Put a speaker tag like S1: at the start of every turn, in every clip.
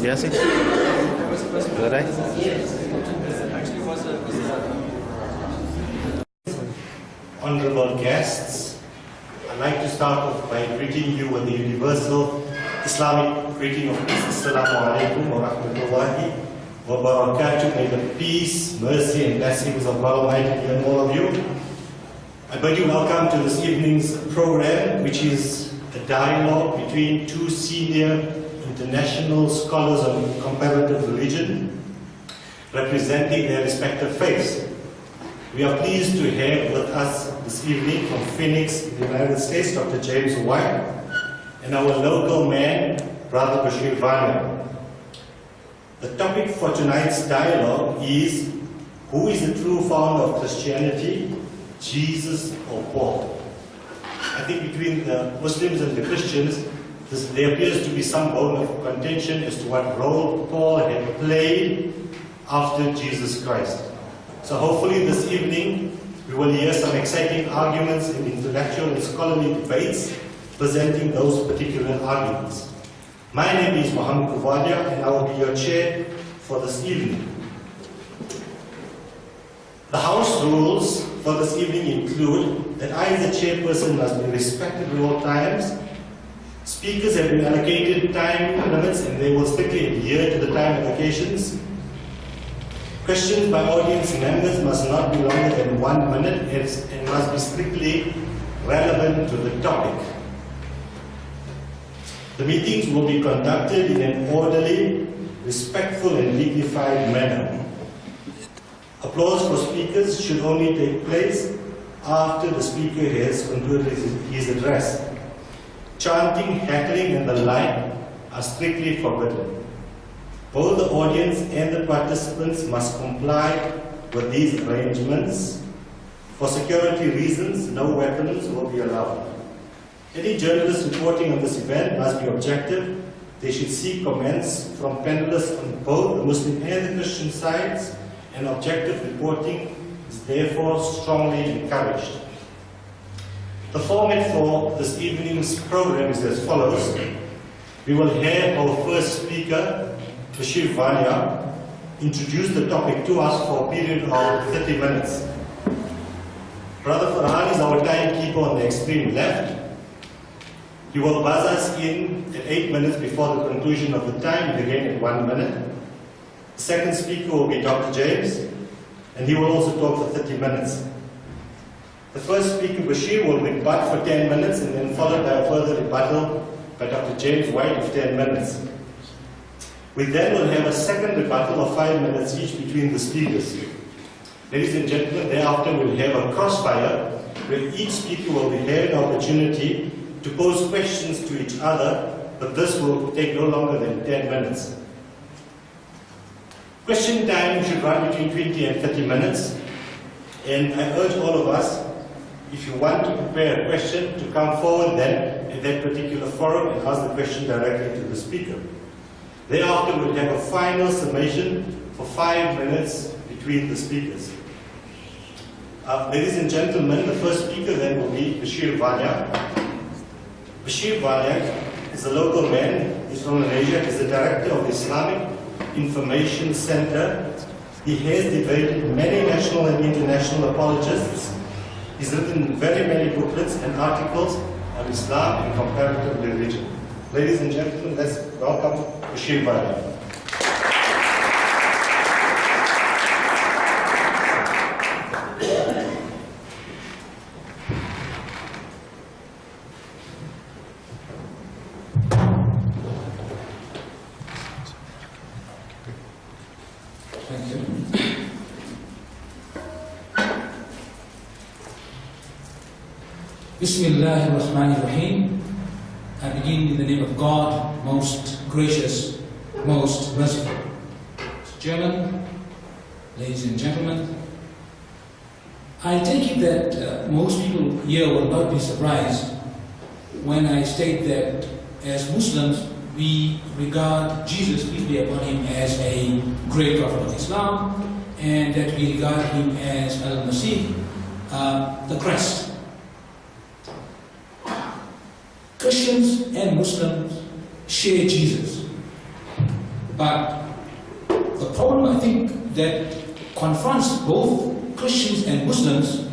S1: Jesse? Did I?
S2: Honorable guests, I'd like to start off by greeting you with the universal Islamic greeting of peace. Assalamu alaikum wa rahmatullahi wa barakatuh. May the peace, mercy and blessings of God Almighty be on all of you. I bid you welcome to this evening's program, which is a dialogue between two senior international scholars on comparative religion representing their respective faiths. We are pleased to have with us this evening from Phoenix, the United States, Dr. James White, and our local man, Brother Bashir Vanya. The topic for tonight's dialogue is, who is the true founder of Christianity, Jesus or Paul? I think between the Muslims and the Christians, there appears to be some bone of contention as to what role Paul had played after Jesus Christ. So hopefully this evening we will hear some exciting arguments and intellectual and scholarly debates presenting those particular arguments. My name is Mohammed Kuvadia and I will be your chair for this evening. The house rules for this evening include that I as the chairperson must be respected at all times. Speakers have been allocated time limits and they will strictly adhere to the time allocations. Questions by audience members must not be longer than 1 minute and must be strictly relevant to the topic. The meetings will be conducted in an orderly, respectful and dignified manner. Applause for speakers should only take place after the speaker has concluded his address. Chanting, heckling and the like are strictly forbidden. Both the audience and the participants must comply with these arrangements. For security reasons, no weapons will be allowed. Any journalists reporting on this event must be objective. They should seek comments from panelists on both the Muslim and the Christian sides, and objective reporting is therefore strongly encouraged. The format for this evening's program is as follows. We will have our first speaker, Bashir Vanya, introduce the topic to us for a period of 30 minutes. Brother Farhan is our timekeeper on the extreme left. He will buzz us in at 8 minutes before the conclusion of the time, and again at 1 minute. The second speaker will be Dr. James, and he will also talk for 30 minutes. The first speaker, Bashir, will rebut for 10 minutes and then followed by a further rebuttal by Dr. James White of 10 minutes. We then will have a second rebuttal of 5 minutes each between the speakers. Ladies and gentlemen, thereafter we'll have a crossfire where each speaker will be had an opportunity to pose questions to each other, but this will take no longer than 10 minutes. Question time should run between 20 and 30 minutes, and I urge all of us, if you want to prepare a question, to come forward then at that particular forum and ask the question directly to the speaker. Thereafter, we'll have a final summation for 5 minutes between the speakers. Ladies and gentlemen, the first speaker then will be Bashir Vanya. Bashir Vanya is a local man. He's from Malaysia. He's the director of the Islamic Information Center. He has debated many national and international apologists. He's written very many booklets and articles on Islam and comparative religion. Ladies and gentlemen, let's welcome Bashir Vanya.
S3: Bismillahir Rahmanir Rahim. I begin in the name of God, most gracious, most merciful. Chairman, ladies and gentlemen, I take it that most people here will not be surprised when I state that as Muslims we regard Jesus, peace be upon him, as a great prophet of Islam, and that we regard him as Al-Masih, the Christ. Christians and Muslims share Jesus, but the problem I think that confronts both Christians and Muslims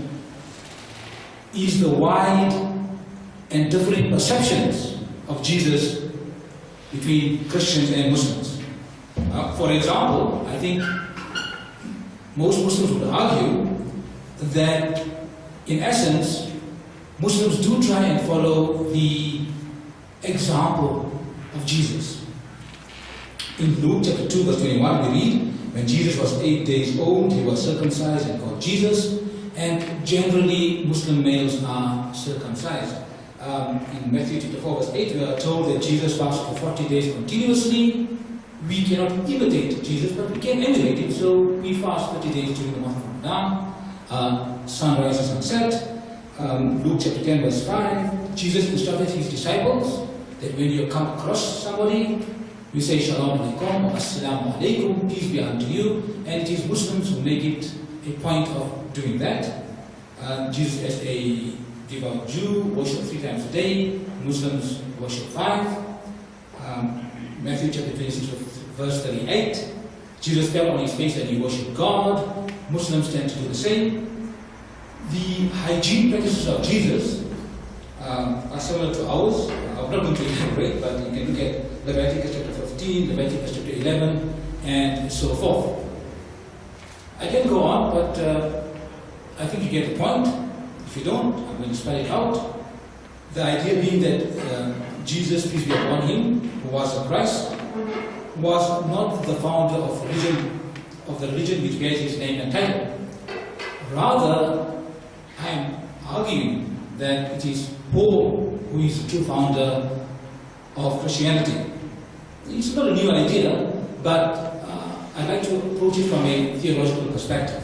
S3: is the wide and different perceptions of Jesus between Christians and Muslims. For example, I think most Muslims would argue that in essence Muslims do try and follow the example of Jesus. In Luke chapter 2 verse 21 we read, when Jesus was 8 days old, he was circumcised and called Jesus, and generally Muslim males are circumcised. In Matthew chapter 4 verse 8 we are told that Jesus fasted for 40 days continuously. We cannot imitate Jesus, but we can emulate him, so we fast 30 days during the month of Ramadan, sunrise and sunset. Luke chapter 10 verse 5, Jesus instructed his disciples that when you come across somebody, you say Shalom Alaikum or Assalamu Alaikum, peace be unto you, and it is Muslims who make it a point of doing that. Jesus, as a devout Jew, worshipped 3 times a day, Muslims worship 5. Matthew chapter 26 verse 38, Jesus fell on his face and he worshipped God. Muslims tend to do the same. The hygiene practices of Jesus are similar to ours. I'm not going to elaborate, but you can look at Leviticus chapter 15, Leviticus chapter 11, and so forth. I can go on, but I think you get the point. If you don't, I'm going to spell it out. The idea being that Jesus, peace be upon him, who was the Christ, was not the founder of the religion which bears his name and title. Rather, I am arguing that it is Paul who is the true founder of Christianity. It's not a new idea, but I'd like to approach it from a theological perspective.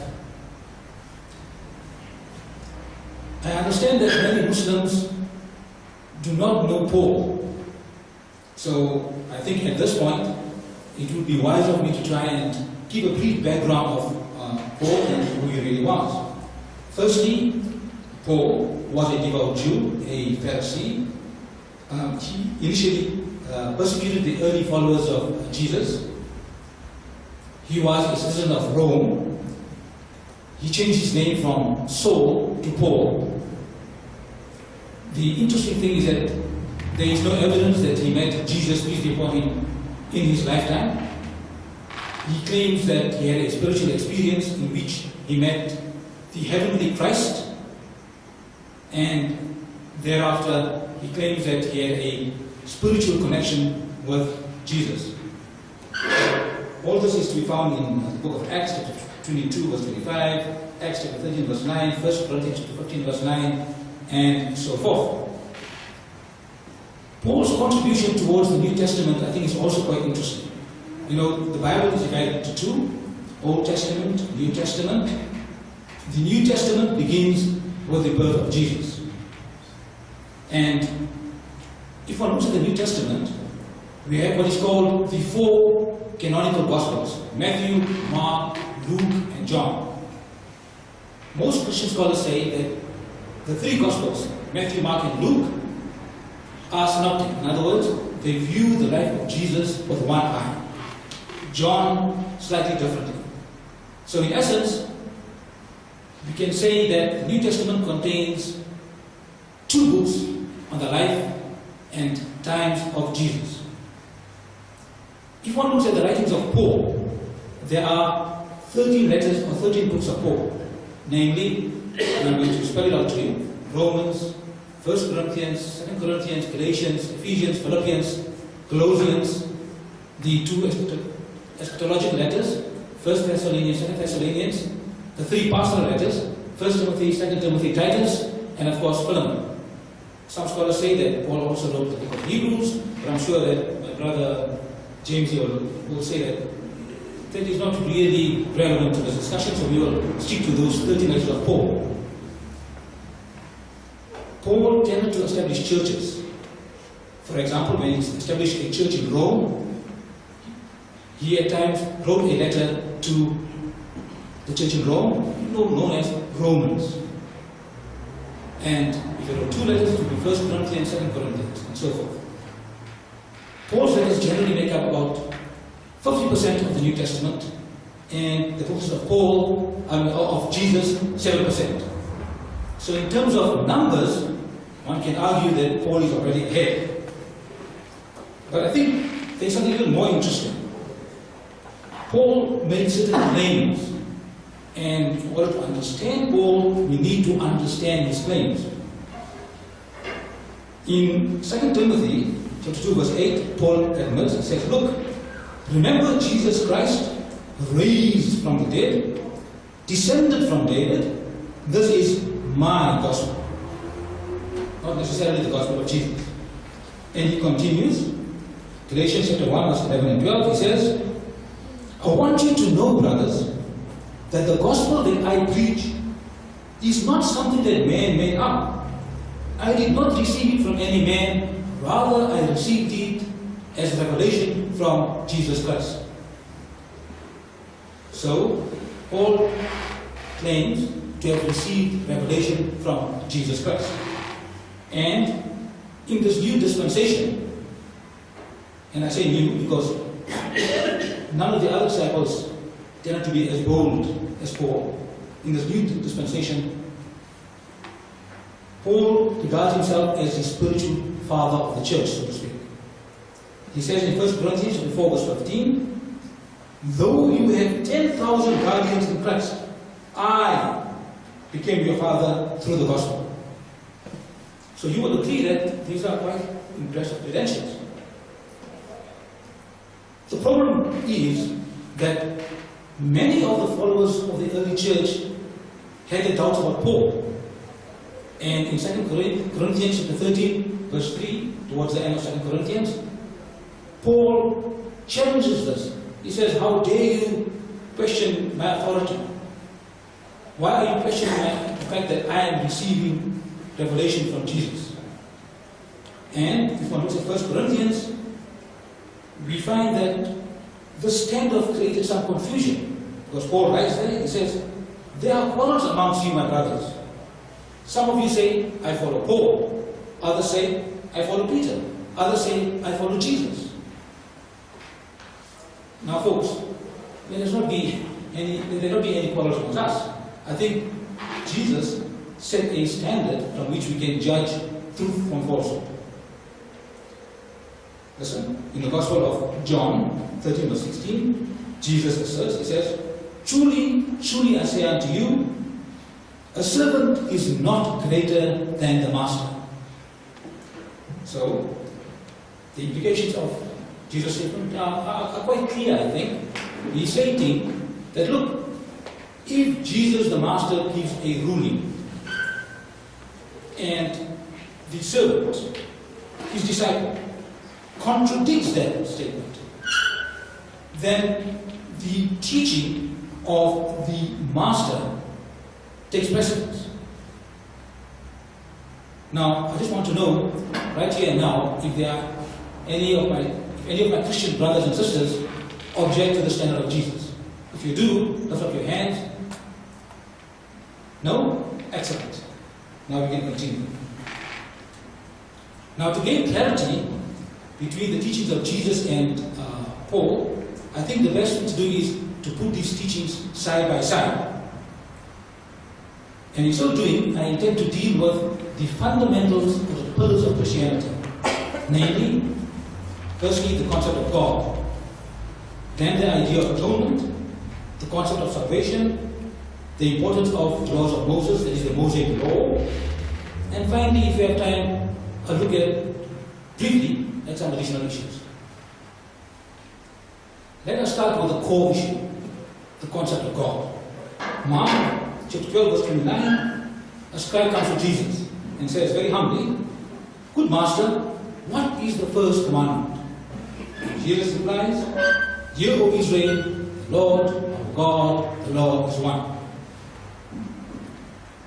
S3: I understand that many Muslims do not know Paul. So I think at this point it would be wise of me to try and give a brief background of Paul and who he really was. Firstly, Paul was a devout Jew, a Pharisee. He initially persecuted the early followers of Jesus. He was a citizen of Rome. He changed his name from Saul to Paul. The interesting thing is that there is no evidence that he met Jesus, peace be upon him, in his lifetime. He claims that he had a spiritual experience in which he met the heavenly Christ, and thereafter he claims that he had a spiritual connection with Jesus. All this is to be found in the book of Acts chapter 22 verse 25, Acts chapter 13 verse 9, 1 Corinthians chapter 15 verse 9, and so forth. Paul's contribution towards the New Testament, I think, is also quite interesting. You know, the Bible is divided into 2, Old Testament, New Testament. The New Testament begins with the birth of Jesus. And if one looks at the New Testament, we have what is called the 4 canonical Gospels: Matthew, Mark, Luke, and John. Most Christian scholars say that the 3 Gospels, Matthew, Mark, and Luke, are synoptic. In other words, they view the life of Jesus with one eye. John slightly differently. So in essence, we can say that the New Testament contains 2 books on the life and times of Jesus. If one looks at the writings of Paul, there are 13 letters or 13 books of Paul. Namely, and I'm going to spell it out to you: Romans, 1 Corinthians, 2 Corinthians, Galatians, Ephesians, Philippians, Colossians, the 2 eschatological letters, 1 Thessalonians, 2 Thessalonians, the 3 pastoral letters, 1 Timothy, 2 Timothy, Titus, and of course Philemon. Some scholars say that Paul also wrote the book of Hebrews, but I'm sure that my brother James here will say that is not really relevant to this discussion, so we will stick to those 13 letters of Paul. Paul tended to establish churches. For example, when he established a church in Rome, he at times wrote a letter to the church in Rome, known as Romans. And if you wrote 2 letters, it would be 1 Corinthians, 2 Corinthians, and so forth. Paul's letters generally make up about 50% of the New Testament, and the books of Jesus, 7%. So in terms of numbers, one can argue that Paul is already ahead. But I think there's something a little more interesting. Paul made certain claims, and in order to understand Paul, we need to understand his claims. In 2 Timothy chapter 2, verse 8, Paul admits, he says, look, remember Jesus Christ, raised from the dead, descended from David. This is my gospel. Not necessarily the gospel of Jesus. And he continues, Galatians chapter 1, verse 11 and 12, he says, I want you to know, brothers, that the gospel that I preach is not something that man made up. I did not receive it from any man, rather I received it as revelation from Jesus Christ. So, Paul claims to have received revelation from Jesus Christ. And in this new dispensation, and I say new because none of the other disciples tended to be as bold as Paul. In this new dispensation, Paul regards himself as the spiritual father of the church, so to speak. He says in 1 Corinthians 4, verse 15, though you have 10,000 guardians in Christ, I became your father through the gospel. So you will agree that these are quite impressive credentials. The problem is that many of the followers of the early church had their doubts about Paul. And in 2 Corinthians chapter 13, verse 3, towards the end of 2 Corinthians, Paul challenges this. He says, how dare you question my authority? Why are you questioning the fact that I am receiving revelation from Jesus? And if one looks at 1 Corinthians, we find that this kind of created some confusion. Because Paul writes there, he says, there are quarrels amongst you, my brothers. Some of you say, I follow Paul. Others say, I follow Peter. Others say, I follow Jesus. Now folks, there not be any quarrels amongst us. I think Jesus set a standard from which we can judge truth from falsehood. Listen, in the Gospel of John 13, verse 16, Jesus asserts, he says, truly, truly I say unto you, a servant is not greater than the master. So, the implications of Jesus' statement are quite clear, I think. He's stating that, look, if Jesus the master gives a ruling, and the servant, his disciple, contradicts that statement, then the teaching of the master takes precedence. Now, I just want to know, right here and now, if there are any of my Christian brothers and sisters object to the standard of Jesus. If you do, lift up your hands. No? Excellent. Now we can continue. Now, to gain clarity between the teachings of Jesus and Paul, I think the best thing to do is to put these teachings side by side. And in so doing, I intend to deal with the fundamentals or the pillars of Christianity. Namely, firstly, the concept of God. Then the idea of atonement, the concept of salvation, the importance of the laws of Moses, that is the Mosaic law. And finally, if we have time, I'll look at briefly at some additional issues. Let us start with the core issue, the concept of God. Mark chapter 12, verse 29, a scribe comes to Jesus and says very humbly, "Good master, what is the first commandment?" Jesus replies, "Hear, O Israel, the Lord our God, the Lord is one."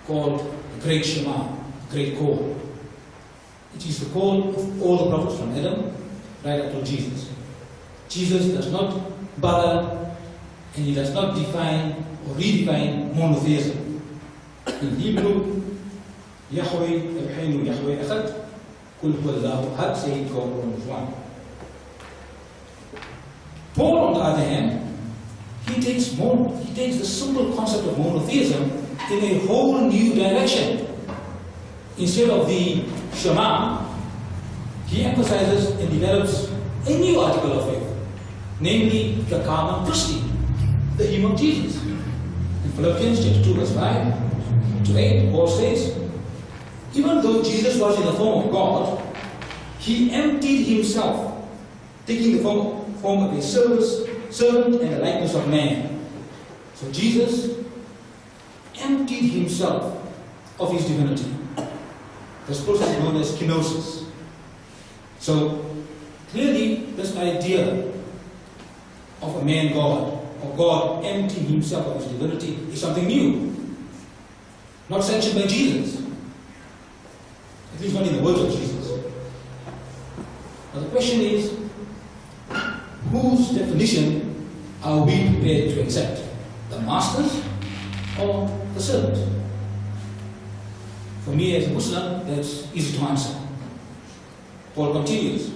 S3: Called the Great Shema, the Great Call. It is the call of all the prophets from Adam right up to Jesus. Jesus does not bother and he does not define or redefine monotheism. In Hebrew, Yahweh Eloheinu Yahweh Echad, Kul Huwallahu Ahad, saying God alone is one. Paul, on the other hand, he takes the simple concept of monotheism in a whole new direction. Instead of the Shema, he emphasizes and develops a new article of faith, namely the Carmen Christi, the hymn of Jesus. In Philippians chapter 2, verse 5 to 8, Paul says, "Even though Jesus was in the form of God, he emptied himself, taking the form of a servant and the likeness of man." So Jesus emptied himself of his divinity. This process is known as kenosis. So clearly this idea of a man God, or God emptying himself of his divinity, is something new, not sanctioned by Jesus, at least not in the words of Jesus. Now the question is, whose definition are we prepared to accept? The master's or the servant? For me as a Muslim, that's easy to answer. Paul continues.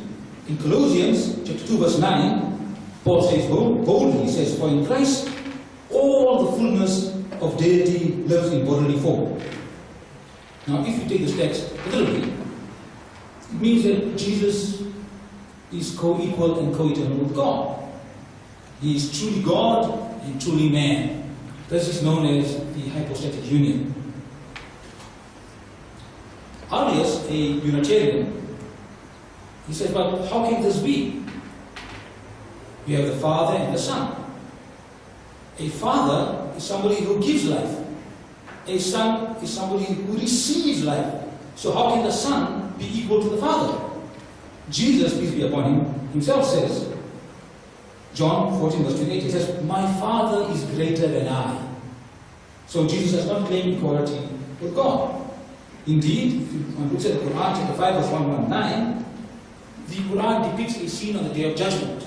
S3: In Colossians chapter 2 verse 9, Paul says boldly, he says, "For in Christ all the fullness of deity lives in bodily form." Now if you take this text literally, it means that Jesus is co-equal and co-eternal with God. He is truly God and truly man. This is known as the hypostatic union. Arius, a Unitarian, he says, "But how can this be? We have the Father and the Son. A father is somebody who gives life. A son is somebody who receives life. So how can the Son be equal to the Father?" Jesus, peace be upon him, himself says, John 14 verse 28, he says, "My Father is greater than I." So Jesus does not claim equality with God. Indeed, if one looks at the Quran, chapter 5 verse 119, the Quran depicts a scene on the Day of Judgment,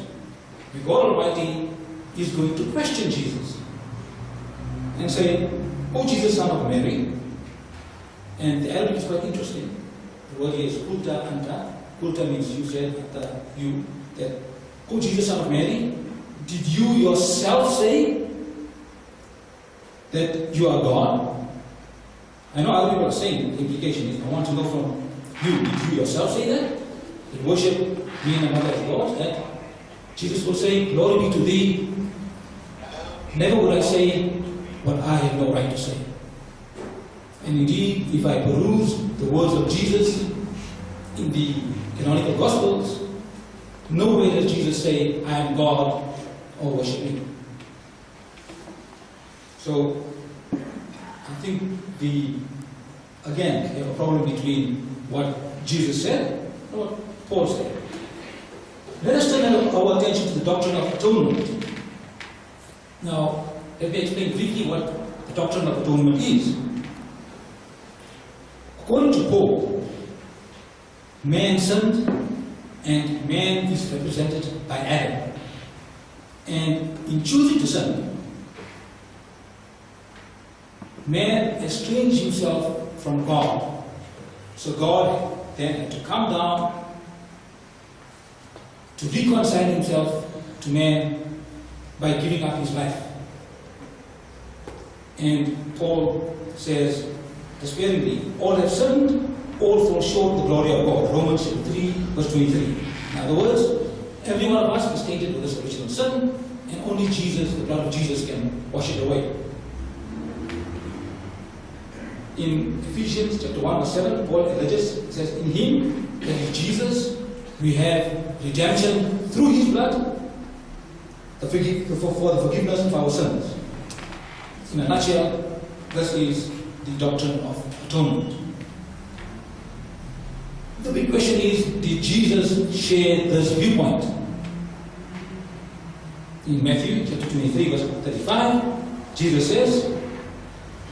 S3: where God Almighty is going to question Jesus and say, "O Jesus, son of Mary," and the Arabic is quite interesting. The word here is "Kulta anta." Kulta means you said, anta, you, that, "O Jesus, son of Mary, did you yourself say that you are God?" I know other people are saying, the implication is, I want to know from you, did you yourself say that? That worship me and another as God? That Jesus will say, "Glory be to thee. Never would I say what I have no right to say." And indeed, if I peruse the words of Jesus in the canonical Gospels, nowhere does Jesus say, "I am God," or "worship me." So, I think again, we have a problem between what Jesus said and what Paul said. Let us turn our attention to the doctrine of atonement. Now, let me explain briefly what the doctrine of atonement is. According to Paul, man sinned and man is represented by Adam. And in choosing to sin, man estranged himself from God. So God then had to come down to reconcile himself to man by giving up his life. And Paul says despairingly, "All have sinned, all fall short of the glory of God." Romans 3 verse 23. In other words, every one of us is tainted with this original sin, and only Jesus, the blood of Jesus, can wash it away. In Ephesians chapter 1 verse 7, Paul alleges, it says, "In him," that is Jesus, "we have redemption through his blood, for the forgiveness of our sins." In a nutshell, this is the doctrine of atonement. The big question is, did Jesus share this viewpoint? In Matthew chapter 23, verse 35, Jesus says,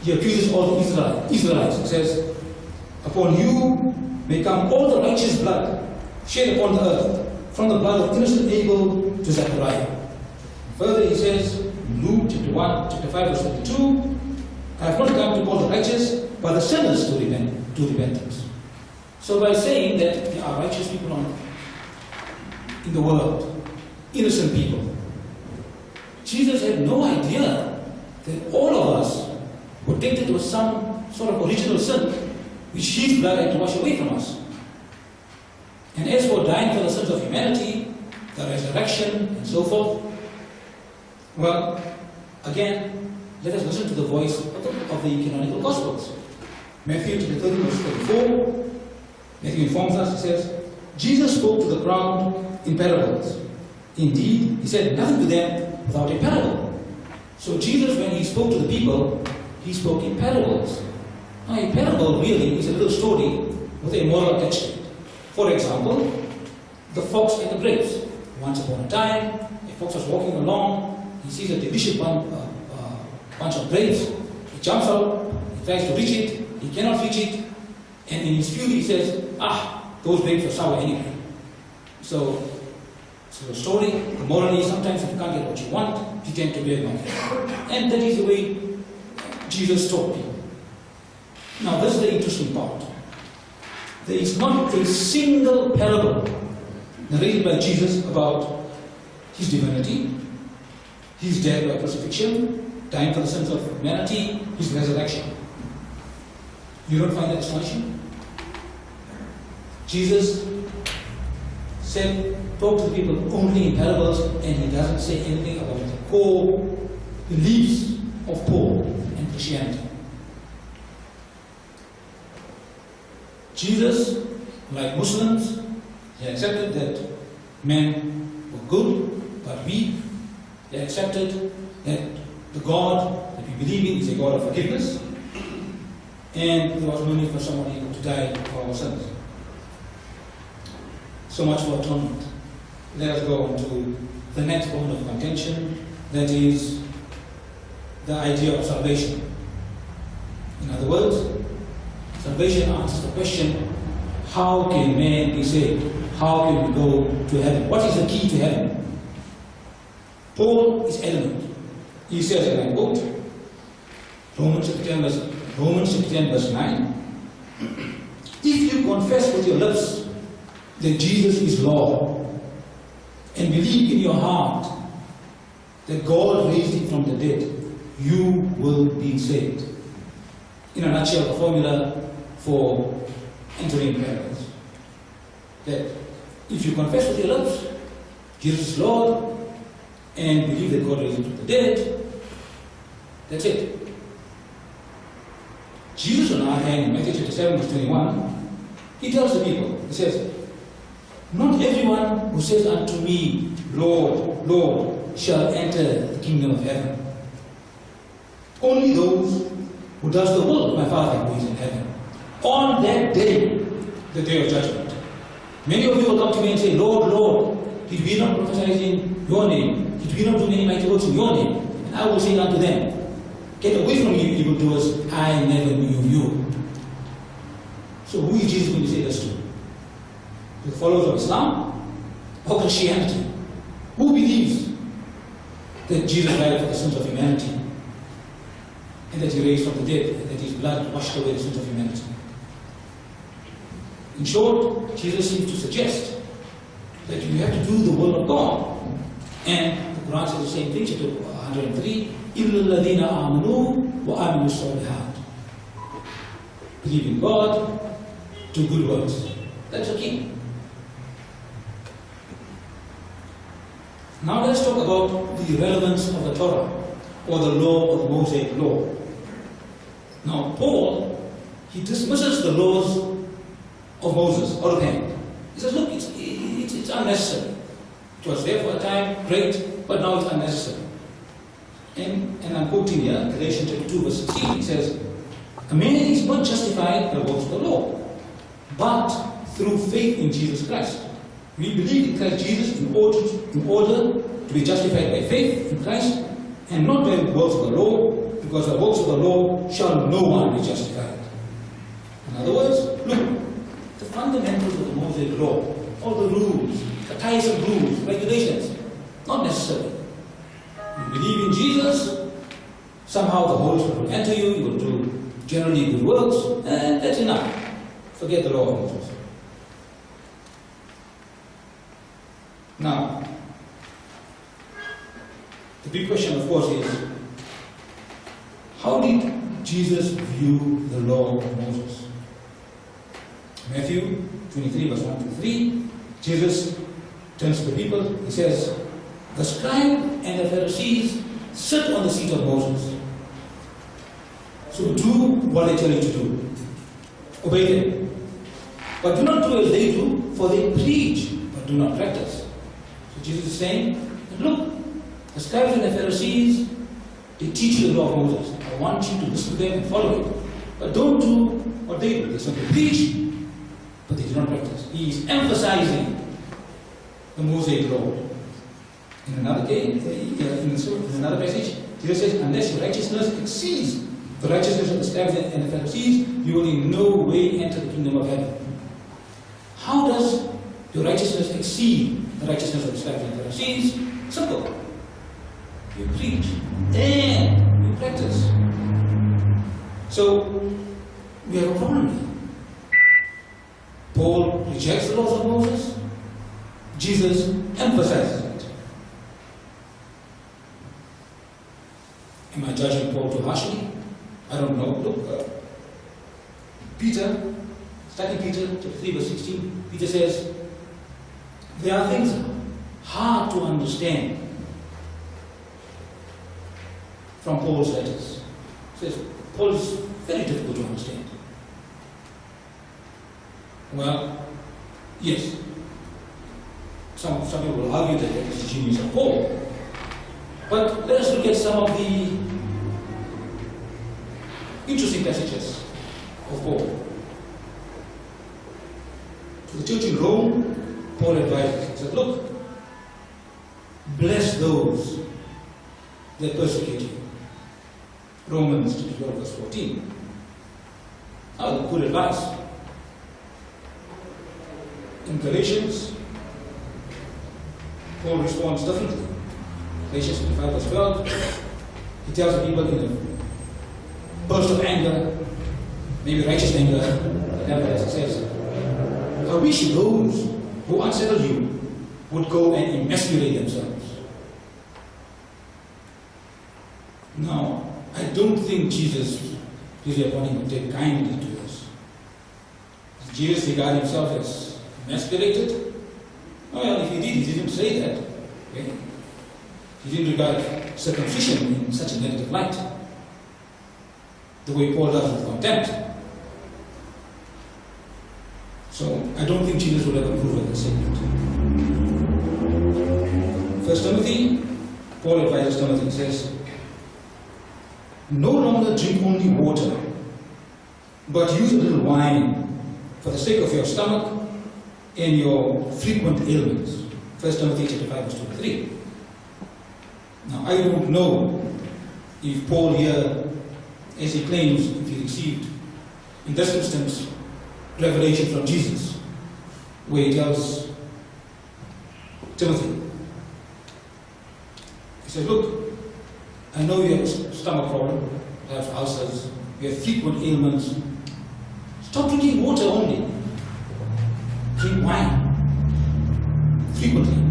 S3: he accuses all the Israelites. He says, upon you may come all the righteous blood shed upon the earth, from the blood of innocent Abel to Zechariah. Further, he says, Luke chapter 5, verse 32, I have not come to call the righteous, but the sinners to repentance. So by saying that there are righteous people in the world, innocent people, Jesus had no idea that all of us were tainted with some sort of original sin, which his blood had to wash away from us. And as for dying for the sins of humanity, the resurrection, and so forth, well, again, let us listen to the voice of the canonical Gospels. Matthew chapter 13, verse 34, Matthew informs us, he says, Jesus spoke to the crowd in parables. Indeed, he said nothing to them without a parable. So Jesus, when he spoke to the people, he spoke in parables. Now, a parable really is a little story with a moral attached to it. For example, the fox and the grapes. Once upon a time, a fox was walking along, he sees a delicious bunch of grapes, he jumps out, he tries to reach it, he cannot reach it, and in his fury he says, those grapes are sour anyway. So the story, the moral is sometimes if you can't get what you want, you tend to be ignorant. And that is the way Jesus taught people. Now this is the interesting part. There is not a single parable narrated by Jesus about his divinity, his death by crucifixion, dying for the sins of humanity, his resurrection. You don't find that astonishing? Jesus talk to the people only in parables, and he doesn't say anything about the core beliefs of Paul and Christianity. Jesus, like Muslims, he accepted that men were good but weak. He accepted that the God that we believe in is a God of forgiveness, and there was no need for somebody to die for our sins. So much for atonement. Let us go on to the next point of contention, that is the idea of salvation. In other words, salvation answers the question, how can man be saved? How can we go to heaven? What is the key to heaven? Paul is adamant. He says, and I quote, Romans chapter 10, verse 9, if you confess with your lips that Jesus is Lord, and believe in your heart that God raised him from the dead, you will be saved. In a nutshell, the formula for entering paradise. That if you confess with your lips, Jesus is Lord, and believe that God raised him from the dead, that's it. Jesus, on the other hand, in Matthew chapter 7, verse 21, he tells the people, he says, not everyone who says unto me, Lord, Lord, shall enter the kingdom of heaven. Only those who does the will of my Father who is in heaven. On that day, the day of judgment. Many of you will come to me and say, Lord, Lord, did we not prophesy in your name? Did we not do many mighty works in your name? And I will say unto them, get away from you, evildoers, I never knew you. So who is Jesus going to say this to? The followers of Islam or Christianity? Who believes that Jesus died for the sins of humanity and that he raised from the dead and that his blood washed away the sins of humanity? In short, Jesus seems to suggest that you have to do the will of God. And the Quran says the same thing, chapter 103, إِلَّا الَّذِينَ آمَنُوا وَآمِنُوا الصَّالِحَاتِ. Believe in God, do good works. That's the key. Now let's talk about the relevance of the Torah, or the law of the Mosaic law. Now Paul, he dismisses the laws of Moses out of hand. He says, look, it's unnecessary. It was there for a time, great, but now it's unnecessary. And I'm quoting here, Galatians chapter 2, verse 16, he says, a man is not justified by works of the law, but through faith in Jesus Christ. We believe in Christ Jesus in order to be justified by faith in Christ and not by the works of the law, because the works of the law shall no one be justified. In other words, look, the fundamentals of the Mosaic law, all the rules, the tiresome rules, regulations, not necessary. You believe in Jesus, somehow the Holy Spirit will enter you, you will do generally good works, and that's enough. Forget the law of Moses. Now, the big question, of course, is how did Jesus view the law of Moses? Matthew 23, verse 1 to 3, Jesus turns to the people, he says, "The scribe and the Pharisees sit on the seat of Moses. So do what they tell you to do. Obey them. But do not do as they do, for they preach, but do not practice." So Jesus is saying, look, the scribes and the Pharisees, they teach you the law of Moses. I want you to listen to them and follow it. But don't do what they do. They simply preach, but they do not practice. He is emphasizing the Mosaic law. In another case, in another passage, Jesus says, "Unless your righteousness exceeds the righteousness of the scribes and the Pharisees, you will in no way enter the kingdom of heaven." How does your righteousness exceed the righteousness of the scribes and Pharisees? Simple. You preach and you practice. So, we have a problem here. Paul rejects the laws of Moses. Jesus emphasizes it. Am I judging Paul too harshly? I don't know. Look, Peter, study Peter, chapter 3, verse 16. Peter says, there are things hard to understand from Paul's letters. He says, Paul is very difficult to understand. Well, yes. Some people will argue that that is the genius of Paul. But let us look at some of the interesting passages of Paul. To the church in Rome, Paul advised, he said, look, bless those that persecute you. Romans 12, verse 14. Now, good advice. In Galatians, Paul responds differently. Galatians 5, verse 12, he tells the people in a burst of anger, maybe righteous anger, nevertheless he says, I wish those who unsettle you would go and emasculate themselves. Now, I don't think Jesus really upon him would take kindly to this. Does Jesus regard himself as emasculated? Well, if he did, he didn't say that. Okay? He didn't regard circumcision in such a negative light, the way Paul does with contempt. So, I don't think Jesus would ever approve of this statement. 1 Timothy, Paul advises Timothy, he says, no longer drink only water, but use a little wine for the sake of your stomach and your frequent ailments. 1 Timothy chapter 5, verse 2 to 3. Now, I don't know if Paul here, as he claims, if he received, in this instance, revelation from Jesus, where he tells Timothy, he says, look, I know you have a stomach problem, perhaps ulcers, you have frequent ailments. Stop drinking water only. Drink wine frequently.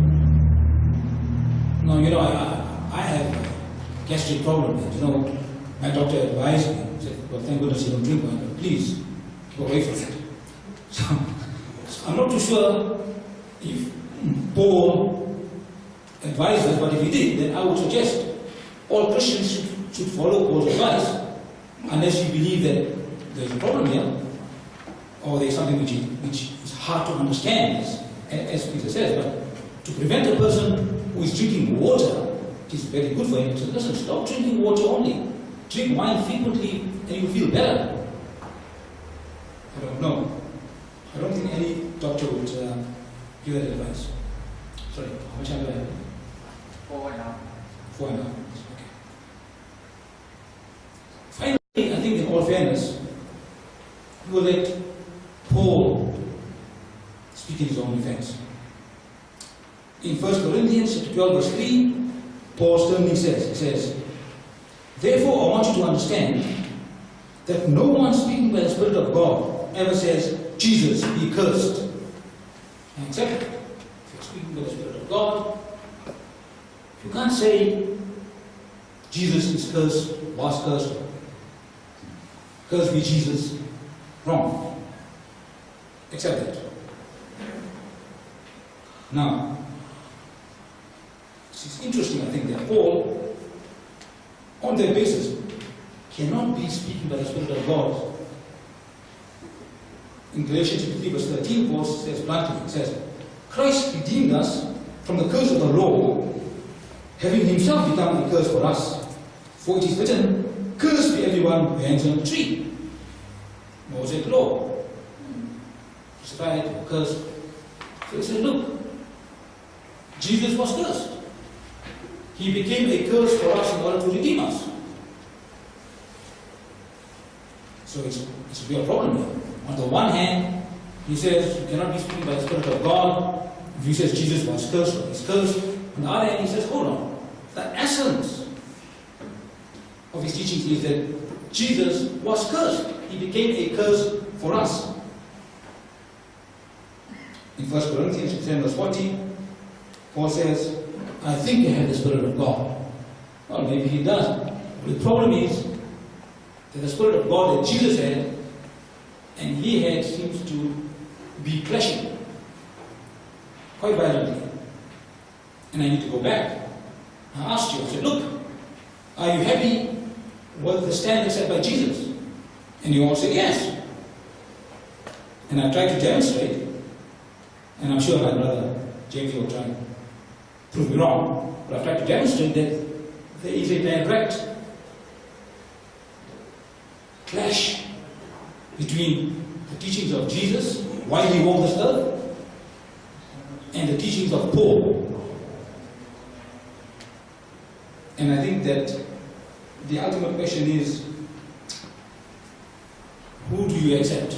S3: Now, you know, I have a gastric problem. You know, my doctor advised me, said, well, thank goodness you don't drink wine, but please keep away from it. So I'm not too sure if Paul advised us, but if he did, then I would suggest all Christians should follow Paul's advice, unless you believe that there's a problem here, or there's something which is hard to understand, as Peter says. But to prevent a person who is drinking water, it is very good for him to say, listen, stop drinking water only. Drink wine frequently and you'll feel better. I don't know. I don't think any doctor would give that advice. Sorry, how much time do I have?
S1: 4.5.
S3: 4.5 minutes. Okay. Finally, I think in all fairness, we will let Paul speak in his own defense. In 1 Corinthians chapter 12, verse 3, Paul sternly says, he says, "Therefore I want you to understand that no one speaking by the Spirit of God ever says, 'Jesus be cursed.'" And except if you're speaking by the Spirit of God, you can't say Jesus is cursed, was cursed, cursed be Jesus. Wrong. Accept that. Now, it's interesting, I think, that Paul, on that basis, cannot be speaking by the Spirit of God. In Galatians 3, verse 13, Paul says bluntly, he says, "Christ redeemed us from the curse of the law, having himself become a curse for us. For it is written, 'Cursed be everyone who hangs on a tree.'" Mosaic law. Crucified or cursed. So he said, look, Jesus was cursed. He became a curse for us in order to redeem us. So it's a real problem here. On the one hand, he says you cannot be speaking by the Spirit of God. If he says Jesus was cursed or he's cursed, on the other hand, he says, hold on. The essence of his teachings is that Jesus was cursed. He became a curse for us. In 1 Corinthians 10, verse 40, Paul says, "I think I have the Spirit of God." Well, maybe he does. But the problem is that the Spirit of God that Jesus had and he had seems to be clashing quite violently. And I need to go back. I asked you, I said, look, are you happy with the standard set by Jesus? And you all said yes. And I tried to demonstrate, and I'm sure my brother James will try to prove me wrong, but I've tried to demonstrate that there is a direct clash between the teachings of Jesus while he walked this earth and the teachings of Paul. And I think that the ultimate question is, who do you accept?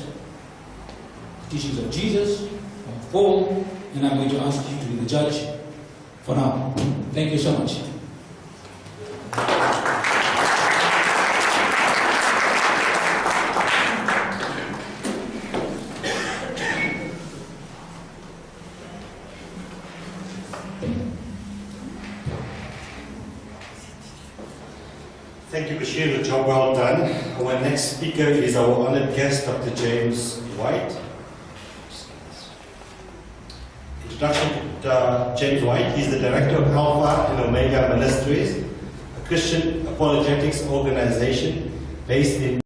S3: The teachings of Jesus or Paul? And I'm going to ask you to be the judge for now. Thank you so much.
S2: Thank you, Bashir. A job well done. Our next speaker is our honored guest, Dr. James White. Introduction to James White. He's the director of Alpha and Omega Ministries, a Christian apologetics organization based in